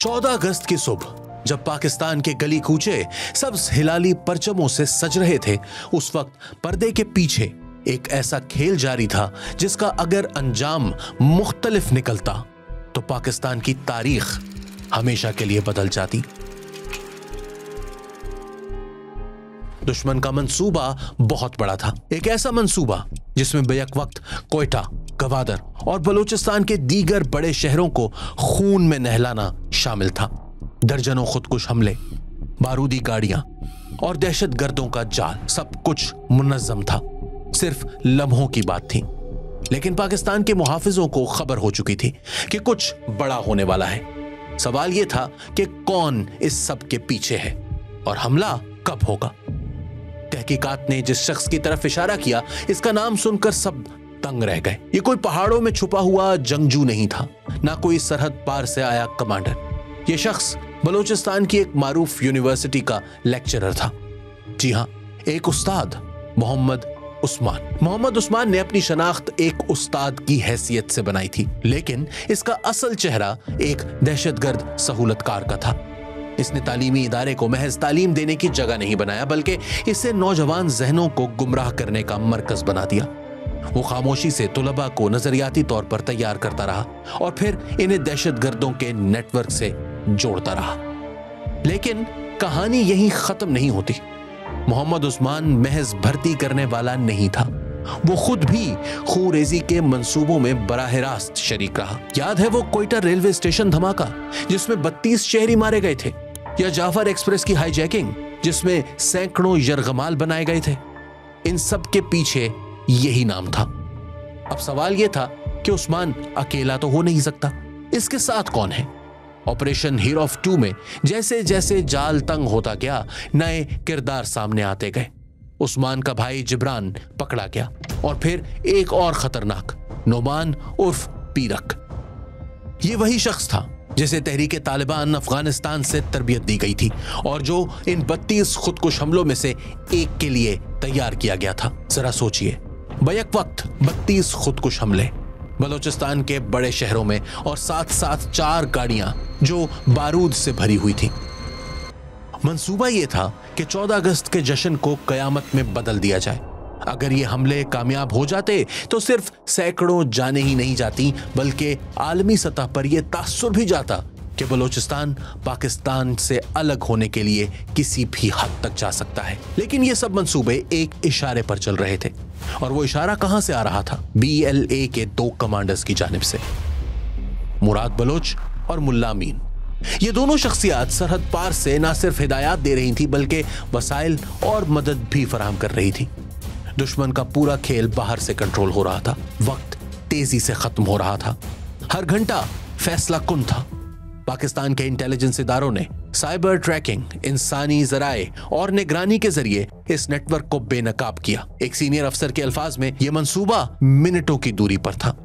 14 अगस्त की सुबह जब पाकिस्तान के गली कूचे सब्ज हिलाली परचमों से सज रहे थे, उस वक्त पर्दे के पीछे एक ऐसा खेल जारी था जिसका अगर अंजाम मुख्तलिफ निकलता तो पाकिस्तान की तारीख हमेशा के लिए बदल जाती। दुश्मन का मंसूबा बहुत बड़ा था, एक ऐसा मंसूबा जिसमें बेक वक्त कोयटा, गवादर और बलूचिस्तान के दीगर बड़े शहरों को खून में नहलाना शामिल था। दर्जनों खुदकुश हमले, बारूदी गाड़ियां और दहशतगर्दों का जाल, सब कुछ मुनज़्ज़म था, सिर्फ लम्हों की बात थी। लेकिन पाकिस्तान के मुहाफिजों को खबर हो चुकी थी कि कुछ बड़ा होने वाला है। सवाल यह था कि कौन इस सब के पीछे है और हमला कब होगा। तहकीकात ने जिस शख्स की तरफ इशारा किया, इसका नाम सुनकर सब तंग रह गए। ये कोई पहाड़ों में छुपा हुआ जंगजू नहीं था, ना कोई सरहद पार से आया कमांडर। ये शख्स बलूचिस्तान की एक मारूफ यूनिवर्सिटी का लेक्चरर था। जी हां, एक उस्ताद, मोहम्मद उस्मान। मोहम्मद उस्मान ने अपनी शनाख्त एक उस्ताद की हैसियत से बनाई थी, लेकिन इसका असल चेहरा एक दहशतगर्द सहूलतकार का था। इसने तालीमी इदारे को महज तालीम देने की जगह नहीं बनाया, बल्कि इसे नौजवान जहनों को गुमराह करने का मरकज बना दिया। वो खामोशी से तुलबा को नजरियाती तौर पर तैयार करता रहा और फिर इन्हें दहशतगर्दों के नेटवर्क से जोड़ता रहा। लेकिन कहानी यहीं खत्म नहीं होती। मोहम्मद उस्मान महज भर्ती करने वाला नहीं था, वो खुद भी खूरेजी के मंसूबों में बराह रास्त शरीक रहा। याद है वो कोयटा रेलवे स्टेशन धमाका जिसमें 32 शहरी मारे गए थे, या जाफर एक्सप्रेस की हाईजैकिंग जिसमें सैकड़ों यरगमाल बनाए गए थे। इन सब के पीछे यही नाम था। अब सवाल यह था कि उस्मान अकेला तो हो नहीं सकता, इसके साथ कौन है। ऑपरेशन हीरोफ 2 में जैसे जैसे जाल तंग होता गया, नए किरदार सामने आते गए। उस्मान का भाई जिब्रान पकड़ा गया और फिर एक और खतरनाक, नोमान उर्फ पीरक। ये वही शख्स था जिसे तहरीके तालिबान अफगानिस्तान से तरबियत दी गई थी और जो इन 32 खुदकुश हमलों में से एक के लिए तैयार किया गया था। जरा सोचिए, बैक वक्त 32 खुदकुश हमले बलूचिस्तान के बड़े शहरों में और साथ साथ 4 गाड़ियां जो बारूद से भरी हुई थी। मंसूबा यह था कि 14 अगस्त के जश्न को कयामत में बदल दिया जाए। अगर ये हमले कामयाब हो जाते तो सिर्फ सैकड़ों जाने ही नहीं जाती, बल्कि आलमी सतह पर यह तासुर भी जाता कि बलूचिस्तान पाकिस्तान से अलग होने के लिए किसी भी हद तक जा सकता है। लेकिन ये सब मंसूबे एक इशारे पर चल रहे थे, और वो इशारा कहां से आ रहा था? BLA के 2 कमांडर्स की जानिब से, मुराद बलोच और मुल्ला अमीन। ये दोनों शख्सियात सरहद पार से ना सिर्फ हिदायत दे रही थी, बल्कि वसाइल और मदद भी फराहम कर रही थी। दुश्मन का पूरा खेल बाहर से कंट्रोल हो रहा था, वक्त तेजी से खत्म हो रहा था, हर घंटा फैसला कुन था। पाकिस्तान के इंटेलिजेंस इदारों ने साइबर ट्रैकिंग, इंसानी जराए और निगरानी के जरिए इस नेटवर्क को बेनकाब किया। एक सीनियर अफसर के अल्फाज में यह मंसूबा मिनटों की दूरी पर था।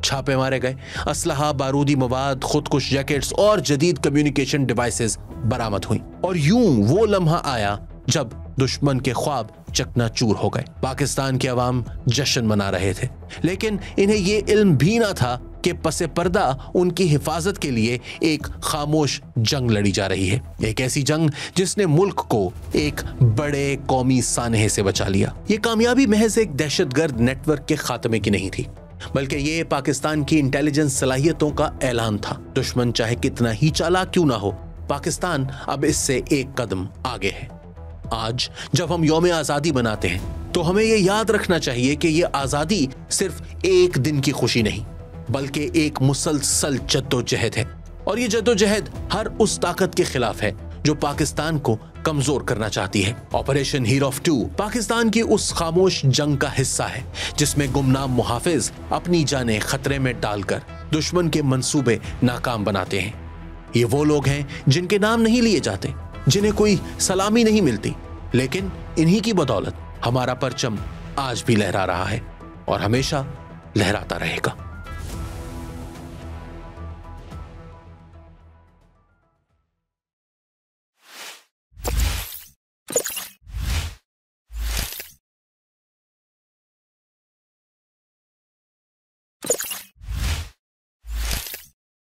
छापे मारे गए, असलहा, बारूदी मवाद, खुदकुश जैकेट्स और जदीद कम्युनिकेशन डिवाइसेस बरामद हुई, और यूं वो लम्हा आया जब दुश्मन के ख्वाब चकनाचूर हो गए। पाकिस्तान के अवाम जश्न मना रहे थे, लेकिन इन्हें यह इल्म भी ना था कि पसे पर्दा उनकी हिफाजत के लिए एक खामोश जंग लड़ी जा रही है। एक ऐसी जंग जिसने मुल्क को एक बड़े कौमी सानहे से बचा लिया। ये कामयाबी महज एक दहशतगर्द नेटवर्क के खात्मे की नहीं थी, बल्कि ये पाकिस्तान की इंटेलिजेंस सलाहियतों का ऐलान था। दुश्मन चाहे कितना ही चालाक क्यों ना हो, पाकिस्तान अब इससे एक कदम आगे है। आज जब हम यौम आज़ादी मनाते हैं तो हमें यह याद रखना चाहिए कि यह आज़ादी सिर्फ एक दिन की खुशी नहीं, बल्कि एक मुसलसल जद्दोजहद है, और ये जद्दोजहद हर उस ताकत के खिलाफ है जो पाकिस्तान को कमजोर करना चाहती है। ऑपरेशन हीरोफ 2 पाकिस्तान की उस खामोश जंग का हिस्सा है जिसमें गुमनाम मुहाफिज अपनी जानें खतरे में डालकर दुश्मन के मंसूबे नाकाम बनाते हैं। ये वो लोग हैं जिनके नाम नहीं लिए जाते, जिन्हें कोई सलामी नहीं मिलती, लेकिन इन्हीं की बदौलत हमारा परचम आज भी लहरा रहा है और हमेशा लहराता रहेगा।